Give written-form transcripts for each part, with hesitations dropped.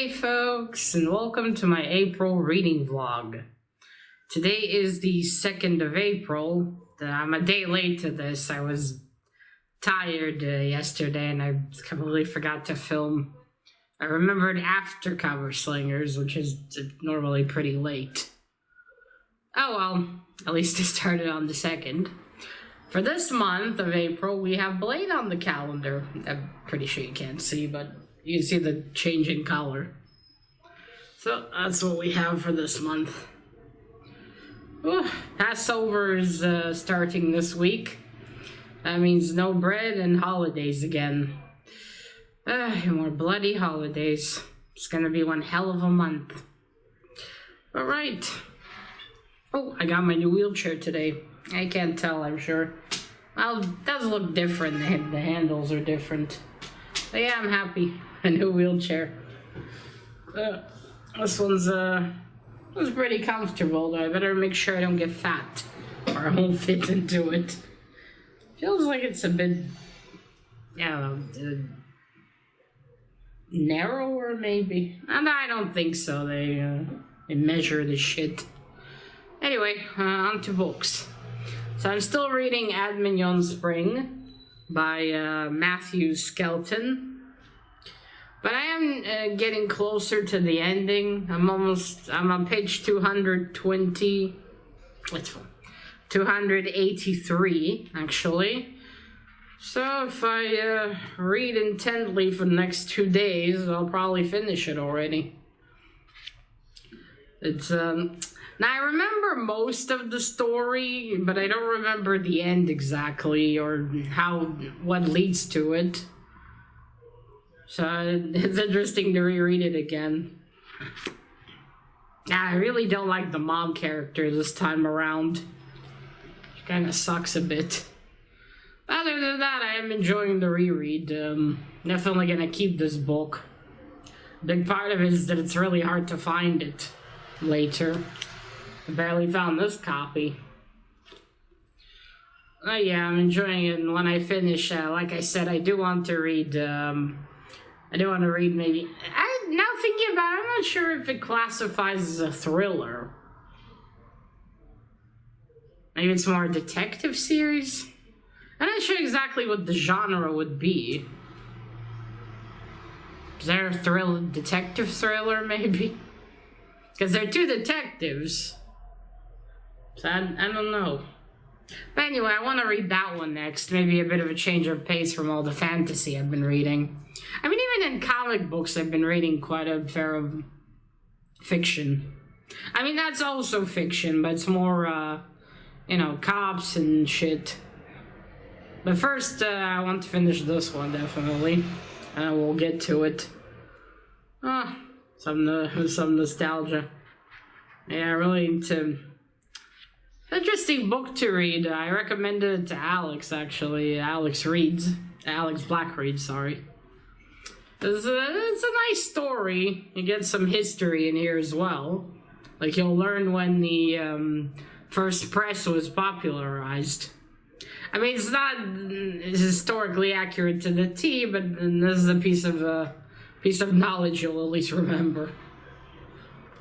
Hey folks, and welcome to my April reading vlog. Today is the 2nd of April. I'm a day late to this. I was tired yesterday and I completely forgot to film. I remembered after Cover Slingers, which is normally pretty late. Oh well, at least it started on the 2nd. For this month of April, we have Blade on the calendar. I'm pretty sure you can't see, but you can see the change in color. So that's what we have for this month. Ooh, Passover is starting this week. That means no bread and holidays again. More bloody holidays. It's gonna be one hell of a month. Alright. Oh, I got my new wheelchair today. I can't tell, I'm sure. Well, it does look different. The handles are different. But yeah, I'm happy. A new wheelchair. This one's pretty comfortable, though. I better make sure I don't get fat, or I won't fit into it. Feels like it's a bit, I don't know, narrower maybe. And I don't think so. They measure the shit. Anyway, on to books. So I'm still reading Ad Mignon Spring by Matthew Skelton. But I am getting closer to the ending. I'm on page 220. What's fun? 283, actually. So if I read intently for the next 2 days, I'll probably finish it already. It's now I remember most of the story, but I don't remember the end exactly or what leads to it. So it's interesting to reread it again. I really don't like the mom character this time around. She kind of sucks a bit. Other than that, I am enjoying the reread. Definitely gonna keep this book. A big part of it is that it's really hard to find it later. I barely found this copy. Oh yeah, I'm enjoying it, and when I finish, like I said, I do want to read, maybe, now thinking about it, I'm not sure if it classifies as a thriller. Maybe it's more a detective series? I'm not sure exactly what the genre would be. Is there a detective thriller, maybe? Because they're two detectives. So I don't know. But anyway, I want to read that one next. Maybe a bit of a change of pace from all the fantasy I've been reading. I mean, even in comic books, I've been reading quite a fair of fiction. I mean, that's also fiction, but it's more, cops and shit. But first, I want to finish this one, definitely. And we'll get to it. Some nostalgia. Yeah, really into... Interesting book to read. I recommended it to Alex, actually. Alex Black reads, sorry. It's a nice story. You get some history in here as well. Like, you'll learn when the first press was popularized. I mean, it's not historically accurate to the T, but this is a piece of knowledge you'll at least remember.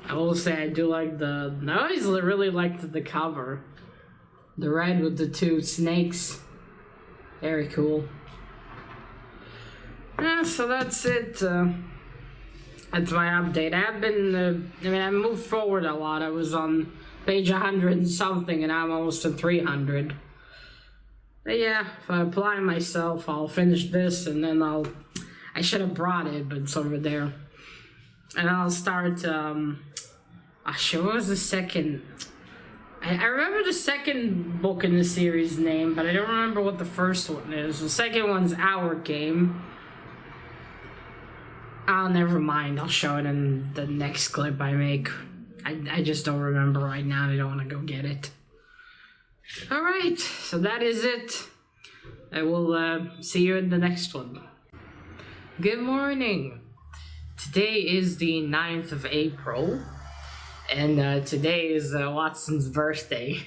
I will say I do like I always really liked the cover. The red with the two snakes. Very cool. Yeah, so that's it. That's my update. I moved forward a lot. I was on page 100 and something, and I'm almost at 300. But yeah, if I apply myself, I'll finish this, and then I should have brought it, but it's over there. And I'll start, what was the second? I remember the second book in the series name, but I don't remember what the first one is. The second one's Our Game. Oh, never mind. I'll show it in the next clip I make. I just don't remember right now. I don't want to go get it. Alright, so that is it. I will see you in the next one. Good morning. Today is the 9th of April, and today is Watson's birthday.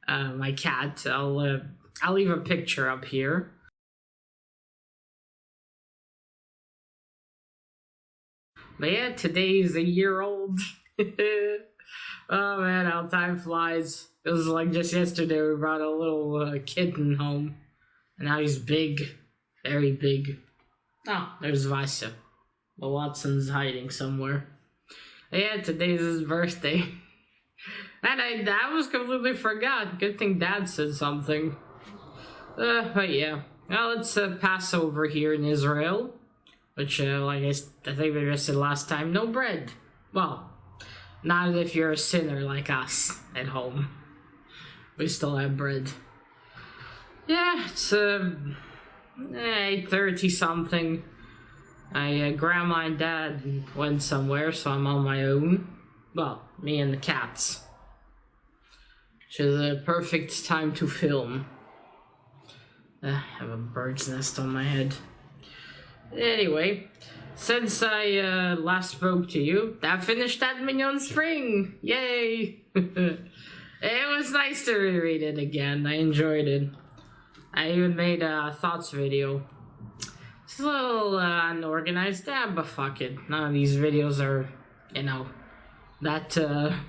My cat. I'll leave a picture up here. But yeah, today is a year old. Oh man, how time flies. It was like just yesterday we brought a little kitten home. And now he's big. Very big. Oh, there's Vasya. Well, Watson's hiding somewhere. But yeah, today's his birthday. And I was completely forgot. Good thing Dad said something. But yeah. Well, it's Passover here in Israel. Which, like I think we just said last time, no bread. Well, not if you're a sinner like us at home. We still have bread. Yeah, it's 8:30 something. My grandma and dad went somewhere, so I'm on my own. Well, me and the cats. Which is a perfect time to film. I have a bird's nest on my head. Anyway, since I last spoke to you, I finished that Mignon Spring! Yay! It was nice to reread it again. I enjoyed it. I even made a thoughts video. It's a little unorganized, but fuck it. None of these videos are, that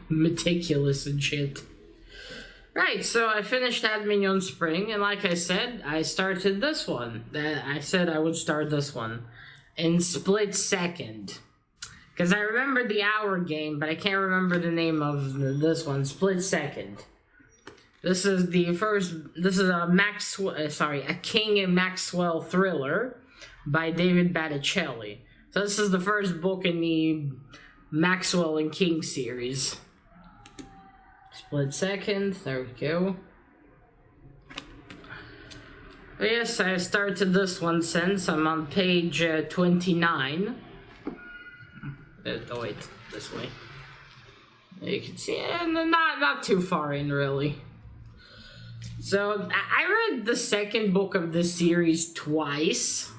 meticulous and shit. Right, so I finished that Mignon Spring, and like I said, I started this one. I said I would start this one in split second. Because I remember the hour game, but I can't remember the name of this one, Split Second. This is a King and Maxwell thriller by David Batticelli. So this is the first book in the Maxwell and King series. Split Second, there we go. But yes, I started this one since I'm on page 29. Oh wait, this way. You can see, not too far in really. So I read the second book of this series twice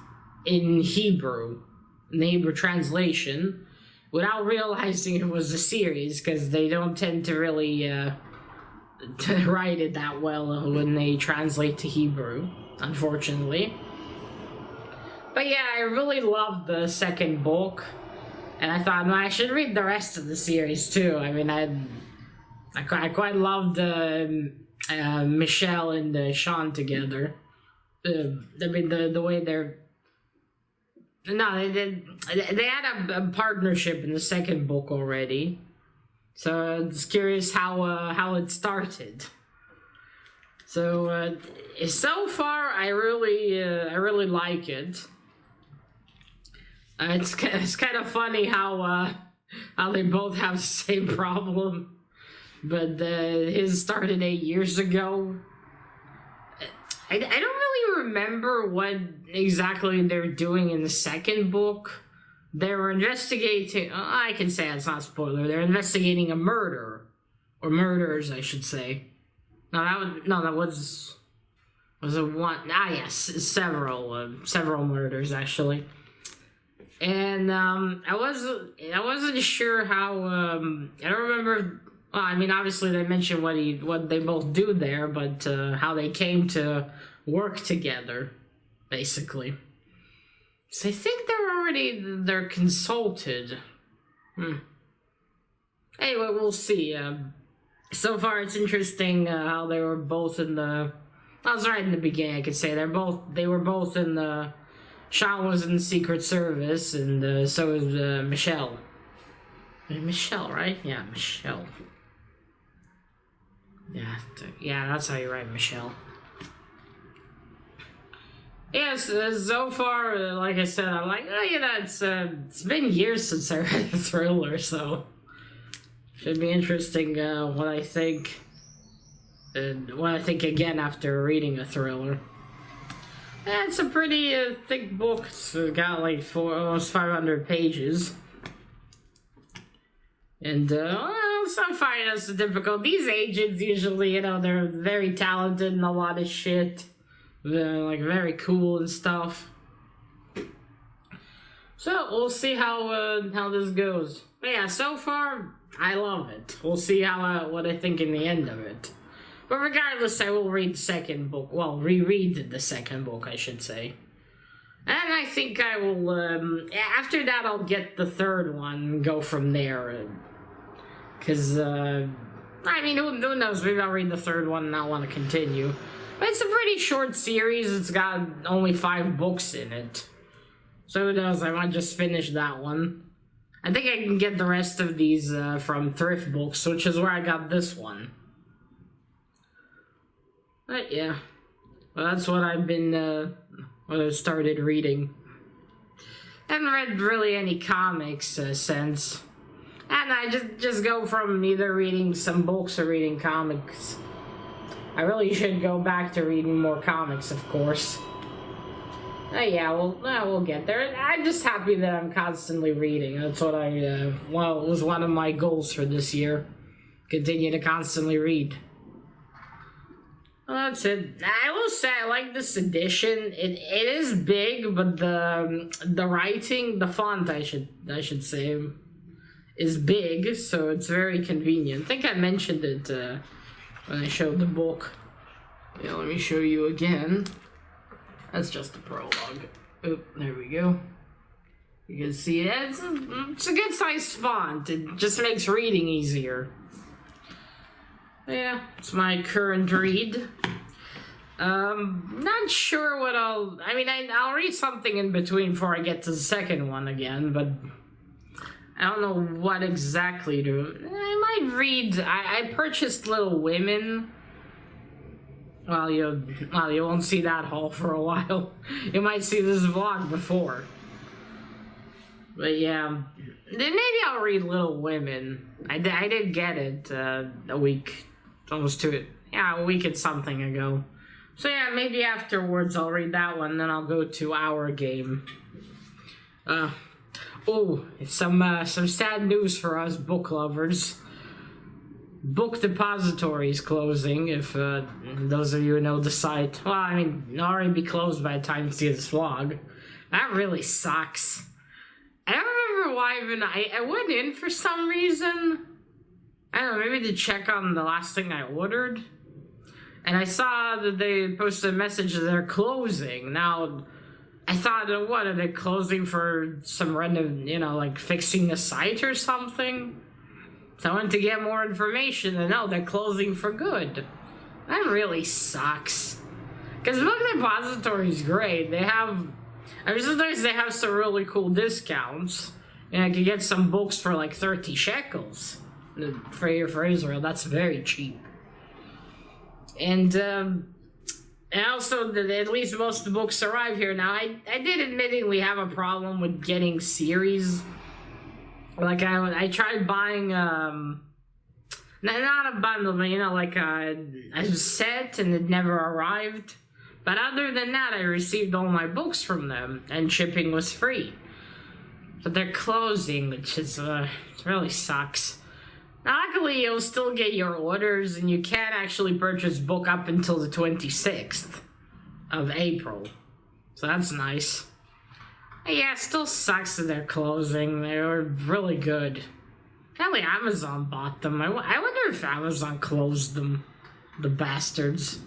in Hebrew, in the Hebrew translation, without realizing it was a series, because they don't tend to really to write it that well when they translate to Hebrew, unfortunately. But yeah, I really loved the second book, and I thought, I should read the rest of the series too. I mean, I quite loved Michelle and Sean together. I mean, the way they're... No, they had a partnership in the second book already. So I'm just curious how it started. So so far I really like it. It's kind of funny how they both have the same problem, but his started 8 years ago. I don't really remember what exactly they're doing in the second book. They were investigating... I can say it's not a spoiler. They're investigating a murder. Or murders, I should say. That was it one... yes, several murders, actually. And I wasn't sure how... I don't remember... Well, I mean, obviously they mentioned what they both do there, but how they came to work together, basically. So I think they're consulted. Anyway, we'll see. So far, it's interesting how they were both in the... I was right in the beginning, I could say. They were both in the... Sean was in the Secret Service, and so was Michelle. Michelle, right? Yeah, Michelle. Yeah, that's how you write Michelle. Yes, so far, like I said, I'm like, it's been years since I read a thriller, so should be interesting what I think again after reading a thriller. And it's a pretty thick book. It's got like almost 500 pages. And, some finding it's difficult. These agents usually, they're very talented and a lot of shit. They're, like, very cool and stuff. So, we'll see how this goes. But yeah, so far, I love it. We'll see what I think in the end of it. But regardless, I will read the second book. Well, reread the second book, I should say. And I think I will, after that I'll get the third one and go from there. Because, I mean, who knows, maybe I'll read the third one and not want to continue. But it's a pretty short series, it's got only 5 books in it. So who knows, I might just finish that one. I think I can get the rest of these from thrift books, which is where I got this one. But yeah, well, that's what I've been, when I started reading. Haven't read really any comics since. And I just go from either reading some books or reading comics. I really should go back to reading more comics, of course. Yeah, we'll get there. I'm just happy that I'm constantly reading. That's what it was one of my goals for this year. Continue to constantly read. Well, that's it. I will say I like this edition. It is big, but the writing, the font, I should say, is big, so it's very convenient. I think I mentioned it when I showed the book. Yeah, let me show you again. That's just the prologue. Oh, there we go. You can see it. It's a good sized font. It just makes reading easier. Yeah, it's my current read. Not sure what I'll read something in between before I get to the second one again, but I don't know what exactly to. I might read. I purchased Little Women. Well, you won't see that haul for a while. You might see this vlog before. But yeah, then maybe I'll read Little Women. I did get it a week, almost a week and something ago. So yeah, maybe afterwards I'll read that one, then I'll go to Our Game. Some sad news for us book lovers. Book Depository is closing, if those of you who know the site. Well, I mean, it'll already be closed by the time you see this vlog. That really sucks. I don't remember why I went in for some reason. I don't know, maybe to check on the last thing I ordered. And I saw that they posted a message that they're closing. Now, I thought, what, are they closing for some random, like fixing the site or something? So I went to get more information, and no, they're closing for good. That really sucks. Because Book Depository is great. Sometimes they have some really cool discounts. And I could get some books for like 30 shekels. For Israel, that's very cheap. And also, at least most of the books arrive here. Now, I did admittingly have a problem with getting series. Like, I tried buying, not a bundle, but, like a set, and it never arrived. But other than that, I received all my books from them, and shipping was free. But they're closing, which is, it really sucks. Now, luckily, you'll still get your orders, and you can actually purchase book up until the 26th of April. So that's nice. Yeah, it still sucks that they're closing. They were really good. Apparently Amazon bought them. I wonder if Amazon closed them. The bastards.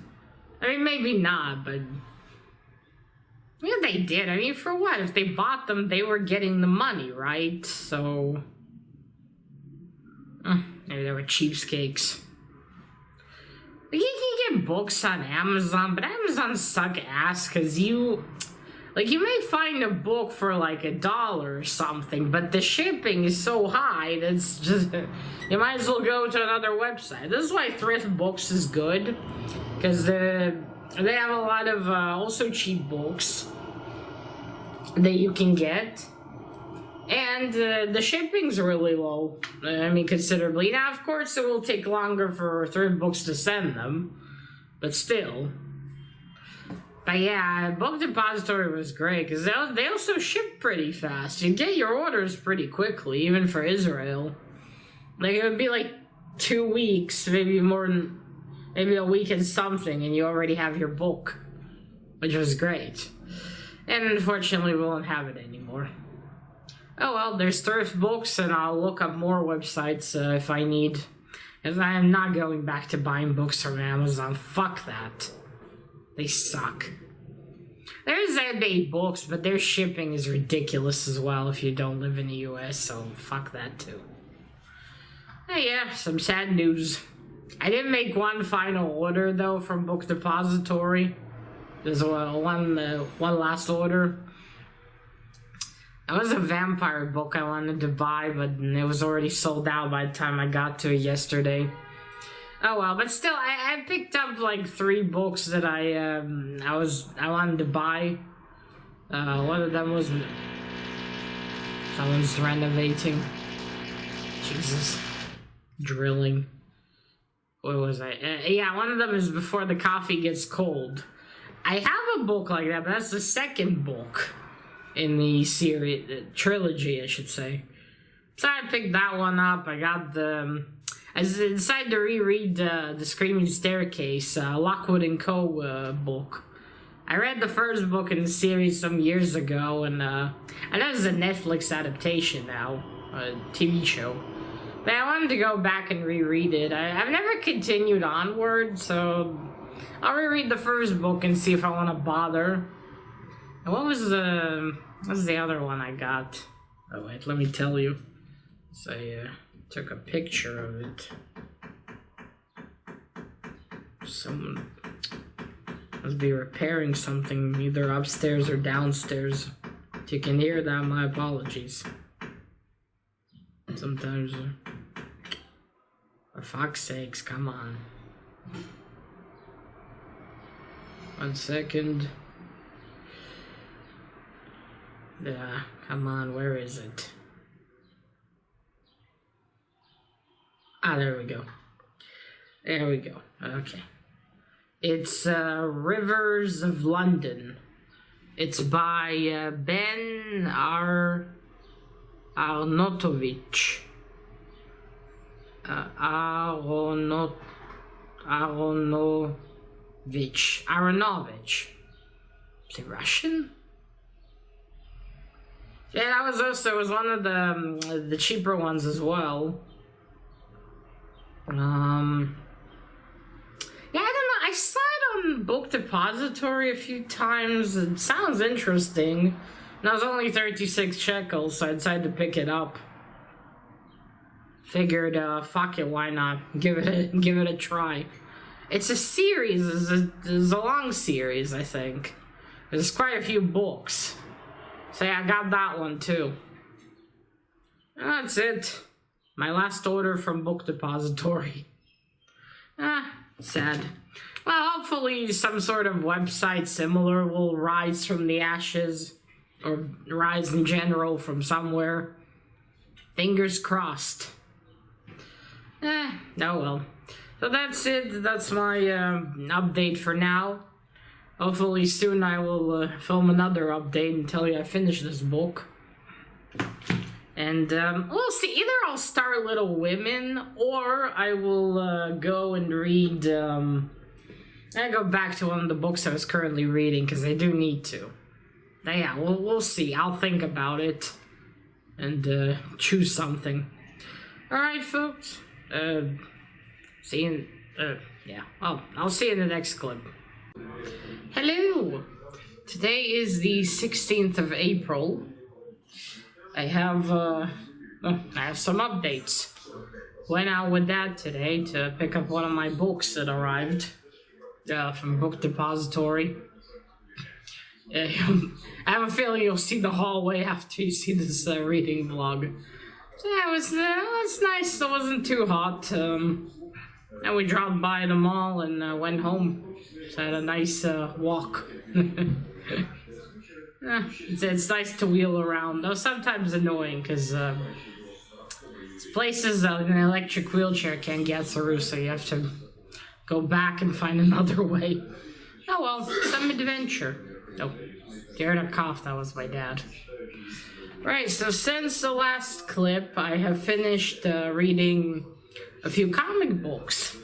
I mean, maybe not, but... Yeah, they did. I mean, for what? If they bought them, they were getting the money, right? So... maybe they were cheapskates. Like, you can get books on Amazon, but Amazon suck ass, because you may find a book for like $1 or something, but the shipping is so high that it's just, you might as well go to another website. This is why thrift books is good, because they have a lot of also cheap books that you can get. And the shipping's really low. I mean, considerably. Now, of course, it will take longer for thrift books to send them, but still. But yeah, Book Depository was great, because they also ship pretty fast. You get your orders pretty quickly, even for Israel. Like, it would be like 2 weeks, maybe more than, maybe a week and something, and you already have your book, which was great. And unfortunately, we won't have it anymore. Oh well, there's thrift books, and I'll look up more websites if I need. Because I am not going back to buying books from Amazon. Fuck that. They suck. There's 8 books, but their shipping is ridiculous as well if you don't live in the US, so fuck that too. Hey, yeah, some sad news. I did make one final order though from Book Depository. There's one last order. It was a vampire book I wanted to buy, but it was already sold out by the time I got to it yesterday. Oh well, but still, I picked up like 3 books that I wanted to buy. One of them was someone's renovating. Jesus, drilling. What was I? Yeah, one of them is Before the Coffee Gets Cold. I have a book like that, but that's the second book in the series, the trilogy, I should say. So I picked that one up. I got the. I decided to reread the Screaming Staircase, Lockwood and Co. Book. I read the first book in the series some years ago, and I know there's a Netflix adaptation now, a TV show. But I wanted to go back and reread it. I've never continued onward, so I'll reread the first book and see if I want to bother. And what was the other one I got? Oh wait, let me tell you. So I took a picture of it. Someone must be repairing something either upstairs or downstairs. If you can hear that, my apologies. Sometimes, for fuck's sakes, come on. 1 second. Yeah, come on, where is it? Ah, there we go. There we go. Okay. It's Rivers of London. It's by Ben Aronovich. Aronovich. Is it Russian? Yeah, that was also one of the cheaper ones as well. Yeah, I don't know. I saw it on Book Depository a few times. It sounds interesting. And it was only 36 shekels, so I decided to pick it up. Figured, fuck it, why not? Give it a try. It's a series. It's a long series, I think. There's quite a few books. So yeah, I got that one too. And that's it. My last order from Book Depository. Sad. Well, hopefully some sort of website similar will rise from the ashes. Or rise in general from somewhere. Fingers crossed. Oh well. So that's it. That's my update for now. Hopefully soon I will film another update and tell you I finished this book. And we'll see. Either I'll start Little Women, or I will go and read. I go back to one of the books I was currently reading because I do need to. But yeah, we'll see. I'll think about it and choose something. All right, folks. See you. Yeah. Oh, I'll see you in the next clip. Hello. Today is the 16th of April. I have some updates. Went out with Dad today to pick up one of my books that arrived from Book Depository. I have a feeling you'll see the hallway after you see this reading vlog. So yeah, it was nice. It wasn't too hot. And we dropped by the mall and went home. So I had a nice walk. It's nice to wheel around, though sometimes annoying because it's places an electric wheelchair can't get through, so you have to go back and find another way. Oh well, some adventure. Oh, you heard a cough, that was my dad. Right, so since the last clip, I have finished reading a few comic books.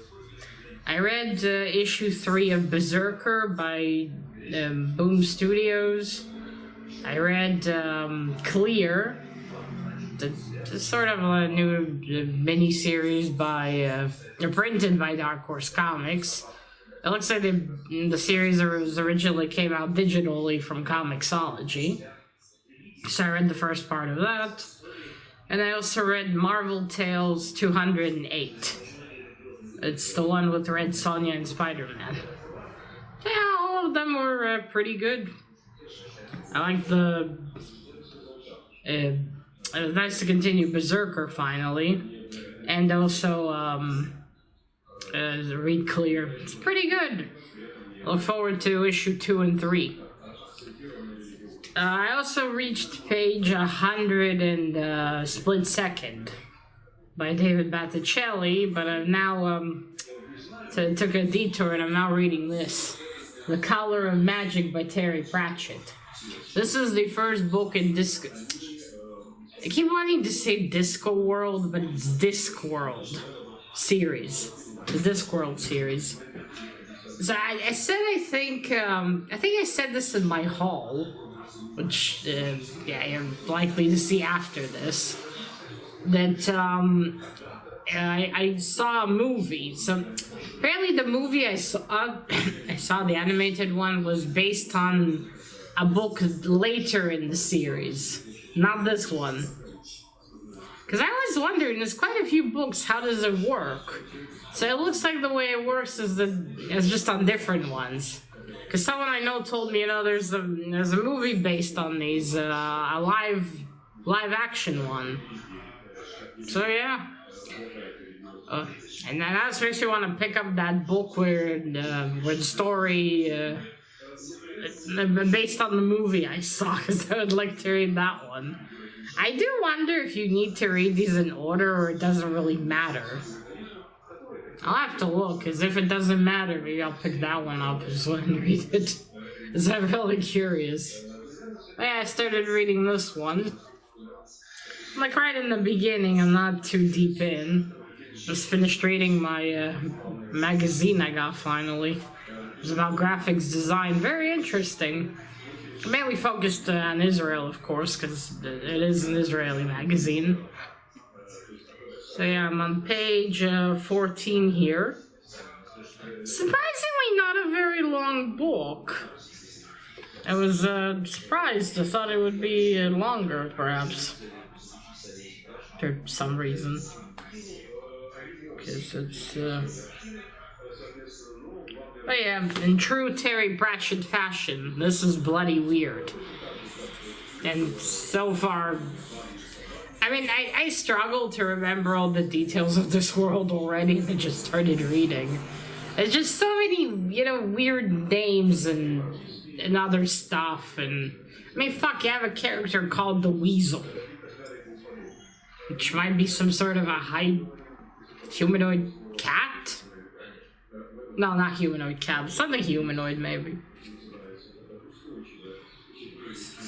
I read issue 3 of Berserker by Boom Studios. I read Clear, the sort of a new mini-series by, printed by Dark Horse Comics. It looks like the series originally came out digitally from Comixology. So I read the first part of that. And I also read Marvel Tales 208. It's the one with Red Sonja and Spider-Man. Yeah, all of them were pretty good. I like the... it was nice to continue Berserker finally. And also read Clear. It's pretty good. I look forward to issue 2 and 3. I also reached page 100 and Split Second by David Batticelli, but I've now took a detour and I'm now reading this. The Color of Magic by Terry Pratchett. This is the first book in Disco... I keep wanting to say Disco World, but it's Discworld series. The Discworld series. So I think I said this in my haul, which, yeah, you're likely to see after this, that, I saw a movie. So, apparently the movie I saw, the animated one, was based on a book later in the series, not this one. Because I was wondering, there's quite a few books, how does it work? So it looks like the way it works is that it's just on different ones. Because someone I know told me, you know, there's a movie based on these, a live action one. So yeah. And that just makes me want to pick up that book where the story based on the movie I saw, because I would like to read that one. I do wonder if you need to read these in order or it doesn't really matter. I'll have to look, because if it doesn't matter, maybe I'll pick that one up and read it. Because I'm really curious. But yeah, I started reading this one. Like right in the beginning, I'm not too deep in. Just finished reading my magazine I got finally. It was about graphics design. Very interesting. Mainly focused on Israel, of course, because it is an Israeli magazine. So yeah, I'm on page 14 here. Surprisingly not a very long book. I was surprised. I thought it would be longer, perhaps. For some reason. Because it's... But yeah, in true Terry Pratchett fashion, this is bloody weird. And so far... I mean, I struggle to remember all the details of this world already, and I just started reading. There's just so many, you know, weird names and other stuff, and... I mean, fuck, you have a character called the Weasel. Which might be some sort of a humanoid cat? No, not humanoid cat, but something humanoid, maybe.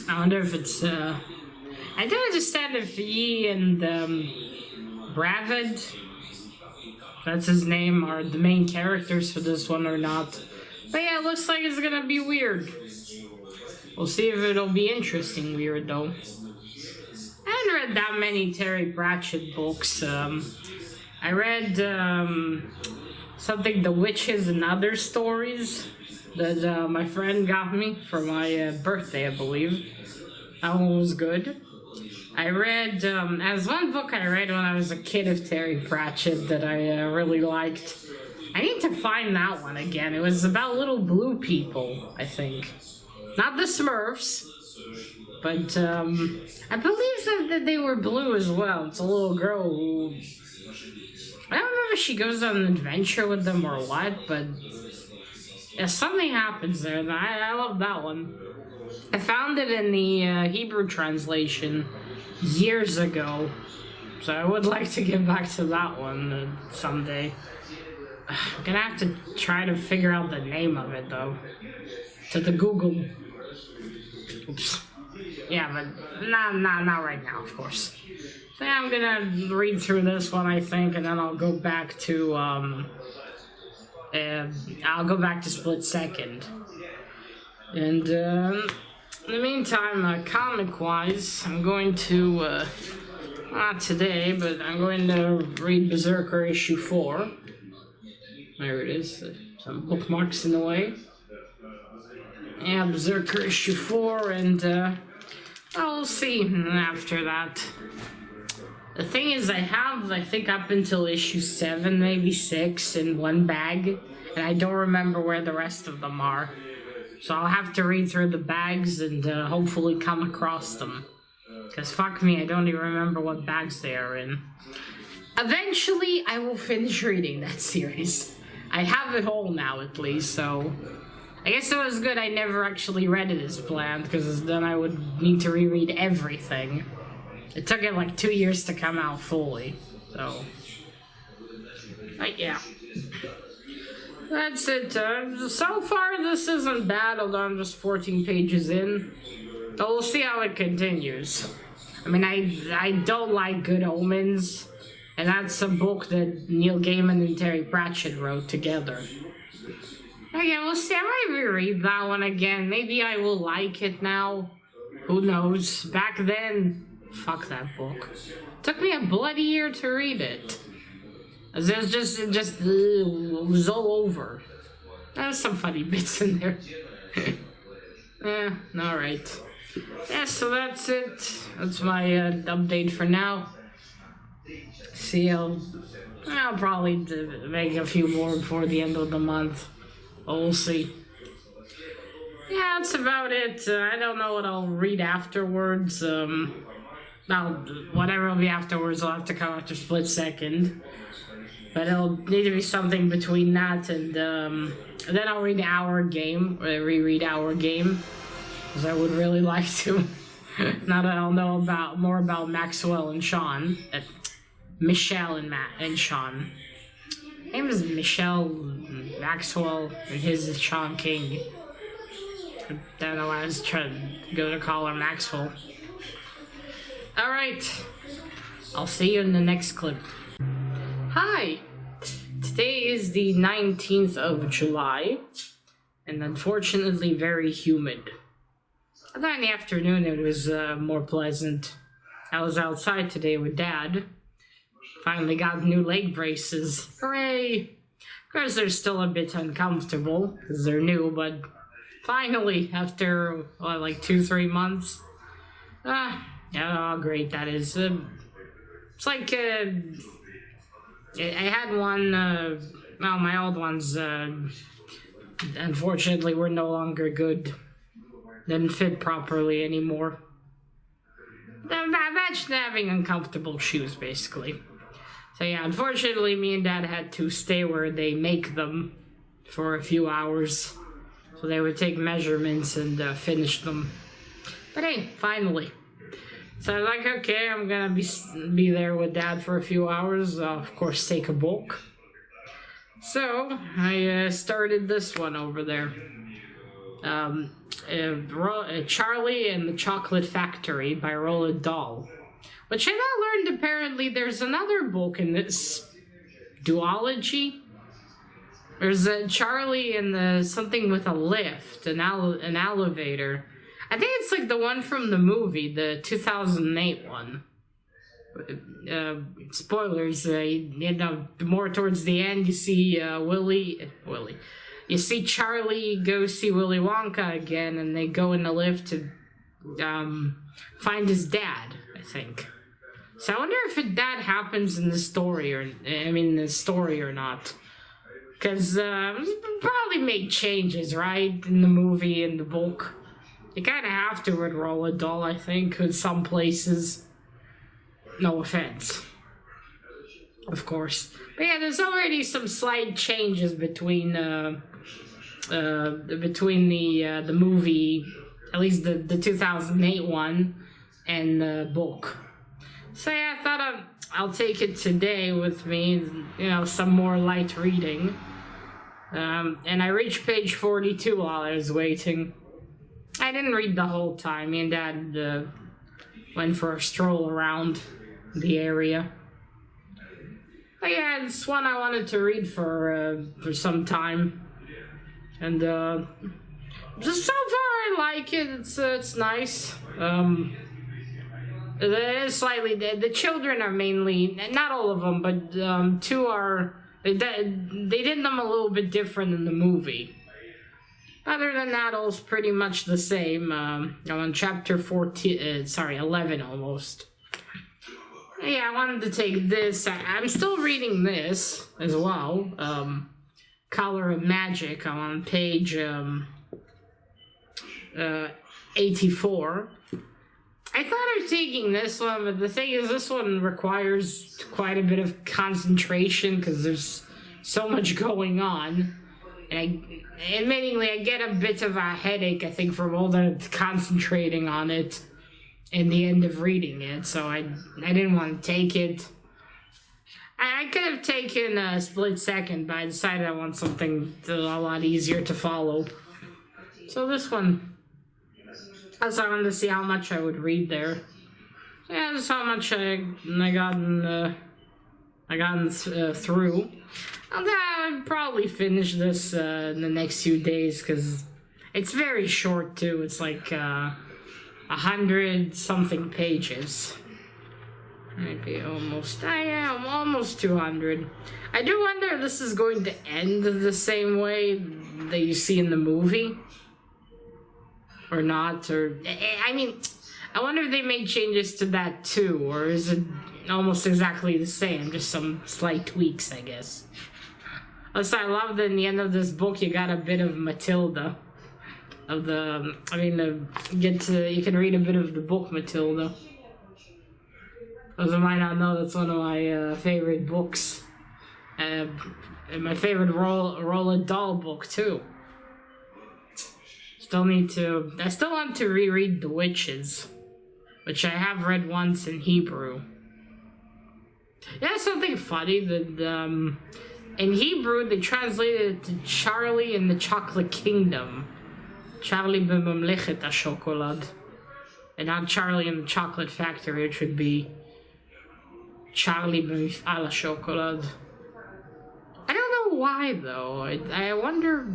I wonder if it's, I don't understand if Yi and, Bravid, that's his name, are the main characters for this one or not. But yeah, it looks like it's gonna be weird. We'll see if it'll be interesting weird, though. I haven't read that many Terry Pratchett books. I read, something, The Witches and Other Stories, that my friend got me for my birthday, I believe. That one was good. I read, as one book I read when I was a kid of Terry Pratchett that I really liked. I need to find that one again. It was about little blue people, I think. Not the Smurfs, but I believe that they were blue as well. It's a little girl who... I don't remember if she goes on an adventure with them or what, but yeah, something happens there, and I love that one. I found it in the Hebrew translation years ago, so I would like to get back to that one someday. I'm gonna have to try to figure out the name of it, though. To the Google. Oops. Yeah, but not right now, of course. So yeah, I'm gonna read through this one, I think, and then I'll go back to, Split Second. And, in the meantime, comic-wise, I'm going to, not today, but I'm going to read Berserker issue 4. There it is. some bookmarks in the way. Yeah, Berserker issue 4, and I'll see after that. The thing is, I think up until issue 7, maybe 6 in one bag, and I don't remember where the rest of them are. So I'll have to read through the bags and hopefully come across them. Because fuck me, I don't even remember what bags they are in. Eventually, I will finish reading that series. I have it all now, at least, so... I guess it was good I never actually read it as planned, because then I would need to reread everything. It took it like 2 years to come out fully, so... But yeah. That's it. So far, this isn't bad, although I'm just 14 pages in. But we'll see how it continues. I mean, I don't like Good Omens, and that's a book that Neil Gaiman and Terry Pratchett wrote together. Again, we'll see. I might reread that one again. Maybe I will like it now. Who knows? Back then, fuck that book. It took me a bloody year to read it. It was all over. There's some funny bits in there. Yeah, alright. Yeah, so that's it. That's my update for now. See, I'll probably make a few more before the end of the month. We'll see. Yeah, that's about it. I don't know what I'll read afterwards. Whatever will be afterwards, I'll have to come after Split Second. But it'll need to be something between that and then I'll read Our Game, or reread Our Game, because I would really like to. Now that I'll know more about Maxwell and Sean, Michelle and Sean. His name is Michelle Maxwell, and his is Sean King. I don't know why I was trying to go to call her Maxwell. Alright, I'll see you in the next clip. Hi! Today is the 19th of July, and unfortunately very humid. I thought in the afternoon it was more pleasant. I was outside today with Dad. Finally got new leg braces. Hooray! Of course they're still a bit uncomfortable, because they're new, but finally, after, like 2-3 months. Yeah, how great that is. It's like, I had one, my old ones, unfortunately were no longer good. Didn't fit properly anymore. Imagine having uncomfortable shoes, basically. So yeah, unfortunately me and Dad had to stay where they make them for a few hours. So they would take measurements and finish them. But hey, finally. So I was like, okay, I'm gonna be there with Dad for a few hours. Of course, take a book. So I started this one over there. Charlie and the Chocolate Factory by Roald Dahl. Which I now learned apparently there's another book in this duology. There's a Charlie and something with a lift, an elevator. I think it's like the one from the movie, the 2008 one. Spoilers, more towards the end you see Willy. You see Charlie go see Willy Wonka again, and they go in the lift to find his dad, I think. So I wonder if that happens in the story, or not. Because probably made changes, right, in the movie and the book. You kind of have to with Roald Dahl, I think, in some places. No offense. Of course. But yeah, there's already some slight changes between the movie, at least the 2008 one, and the book. So yeah, I thought I'll take it today with me, some more light reading. And I reached page 42 while I was waiting. I didn't read the whole time. Me and Dad went for a stroll around the area. But yeah, it's one I wanted to read for some time. And just so far I like it. It's nice. It is slightly, the children are mainly, not all of them, but two are They did them a little bit different in the movie. Other than that, all's pretty much the same. I'm on chapter 11 almost. Yeah, I wanted to take this. I'm still reading this as well. Color of Magic. I'm on page 84. I thought of taking this one, but the thing is, this one requires quite a bit of concentration because there's so much going on. And admittingly, I get a bit of a headache, I think, from all the concentrating on it in the end of reading it, so I didn't want to take it. I could have taken a Split Second, but I decided I want something a lot easier to follow. So this one, I wanted to see how much I would read there. Yeah, that's how much I gotten through. I'll probably finish this in the next few days because it's very short too. It's like 100-something pages. Maybe almost. Yeah, I'm almost 200. I do wonder if this is going to end the same way that you see in the movie, or not. Or I mean, I wonder if they made changes to that too, or is it almost exactly the same, just some slight tweaks, I guess. Also, I love that in the end of this book you got a bit of Matilda. You can read a bit of the book Matilda. Those who might not know, that's one of my favorite books. And my favorite Roald Dahl book too. I still want to reread The Witches, which I have read once in Hebrew. Yeah, something funny that in Hebrew they translated it to Charlie and the Chocolate Kingdom. Charlie b'mamlechet ha-shokolad. And not Charlie and the Chocolate Factory, which would be Charlie b'mif'al ha-shokolad. I don't know why though. I wonder.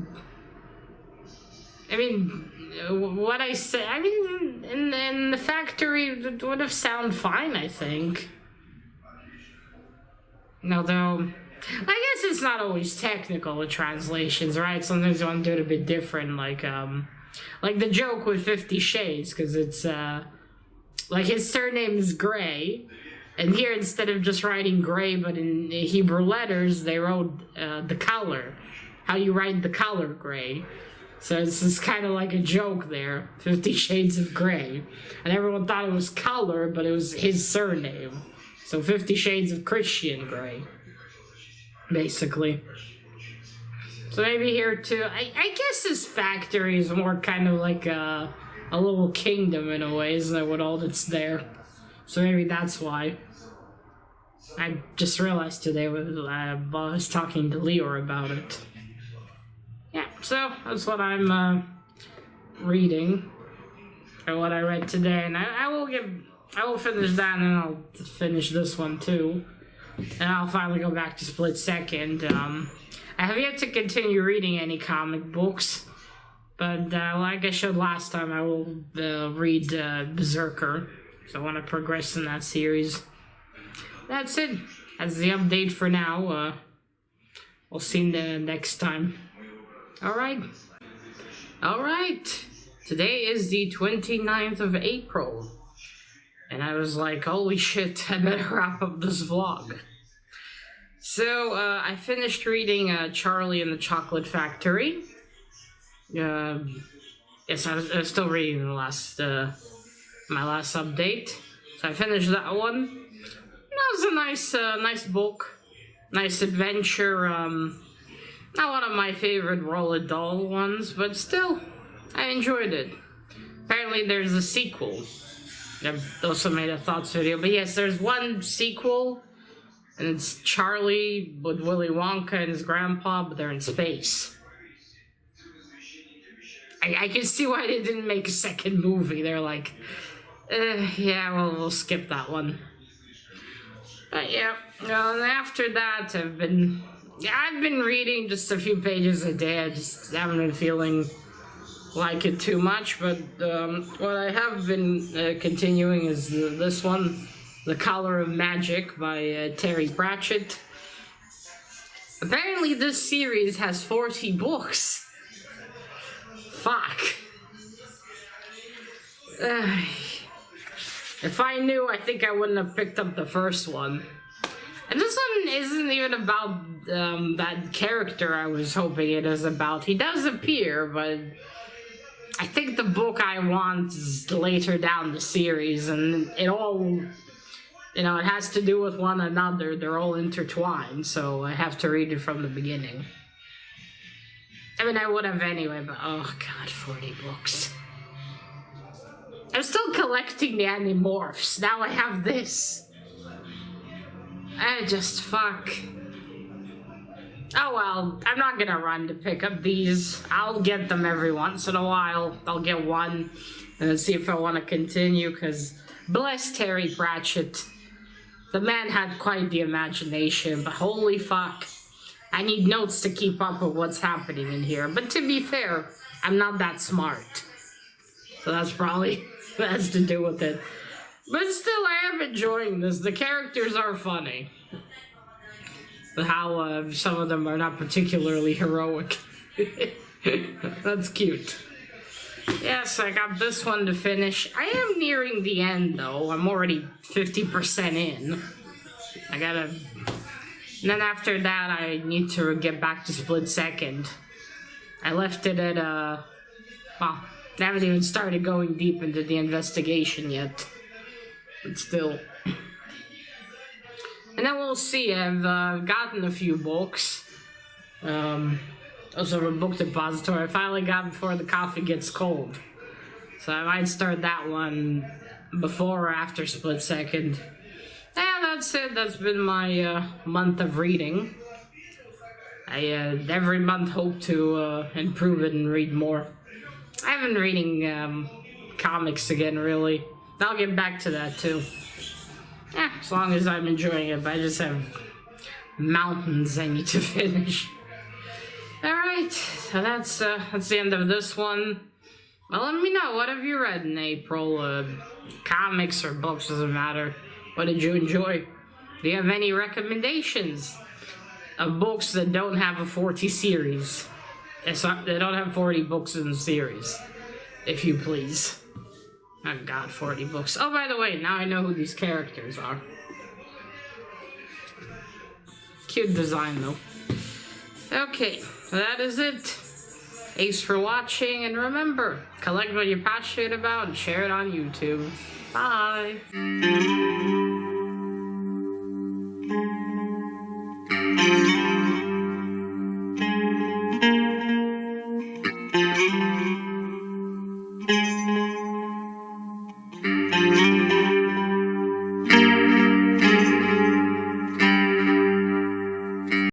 I mean, what I say. I mean, in the factory it would have sounded fine, I think. Although, I guess it's not always technical with translations, right? Sometimes you want to do it a bit different, like the joke with 50 Shades, because it's like his surname is Gray, and here instead of just writing Gray, but in Hebrew letters, they wrote the color, how you write the color Gray. So it's just kind of like a joke there, 50 Shades of Gray, and everyone thought it was color, but it was his surname. So 50 Shades of Christian Grey, basically. So maybe here too, I guess this factory is more kind of like a little kingdom in a way, isn't it, with all that's there? So maybe that's why. I just realized today while I was talking to Leor about it. Yeah, so that's what I'm reading, or what I read today, and I will finish that, and then I'll finish this one too. And I'll finally go back to Split Second. I have yet to continue reading any comic books, but like I showed last time, I will read Berserker, so I want to progress in that series. That's it. That's the update for now. We'll see you next time. Alright. Today is the 29th of April. And I was like, holy shit, I better wrap up this vlog. So, I finished reading Charlie and the Chocolate Factory. Yes, I was still reading the last, my last update. So I finished that one. That was a nice book. Nice adventure. Not one of my favorite Roald Dahl ones, but still, I enjoyed it. Apparently there's a sequel. I also made a thoughts video, but yes, there's one sequel, and it's Charlie with Willy Wonka and his grandpa, but they're in space. I can see why they didn't make a second movie. They're like, yeah, well, we'll skip that one. But yeah, and after that, I've been reading just a few pages a day. I just haven't been feeling like it too much, but what I have been continuing is this one, The Color of Magic by Terry Pratchett. Apparently this series has 40 books. Fuck. If I knew, I think I wouldn't have picked up the first one. And this one isn't even about that character I was hoping it is about. He does appear, but I think the book I want is later down the series, and it all, it has to do with one another. They're all intertwined, so I have to read it from the beginning. I mean, I would have anyway, but oh god, 40 books. I'm still collecting the Animorphs. Now I have this. I just, fuck. Oh well, I'm not gonna run to pick up these. I'll get them every once in a while. I'll get one and then see if I want to continue, because bless Terry Pratchett. The man had quite the imagination, but holy fuck. I need notes to keep up with what's happening in here. But to be fair, I'm not that smart. So that's probably has to do with it. But still, I am enjoying this. The characters are funny. How some of them are not particularly heroic. That's cute. Yes, I got this one to finish. I am nearing the end, though. I'm already 50% in. I gotta... And then after that, I need to get back to Split Second. I left it at, well, I haven't even started going deep into the investigation yet. But still. And then we'll see. I've gotten a few books. Also from Book Depository. I finally got Before the Coffee Gets Cold. So I might start that one before or after Split Second. Yeah, that's it. That's been my month of reading. I every month hope to improve it and read more. I haven't been reading comics again, really. I'll get back to that, too. Yeah, as long as I'm enjoying it, but I just have mountains I need to finish. Alright, so that's the end of this one. Well, let me know, what have you read in April? Comics or books, doesn't matter. What did you enjoy? Do you have any recommendations of books that don't have a 40 series? They don't have 40 books in the series, if you please. Oh god, 40 books. Oh, by the way, now I know who these characters are. Cute design, though. Okay, so that is it. Thanks for watching, and remember, collect what you're passionate about and share it on YouTube. Bye!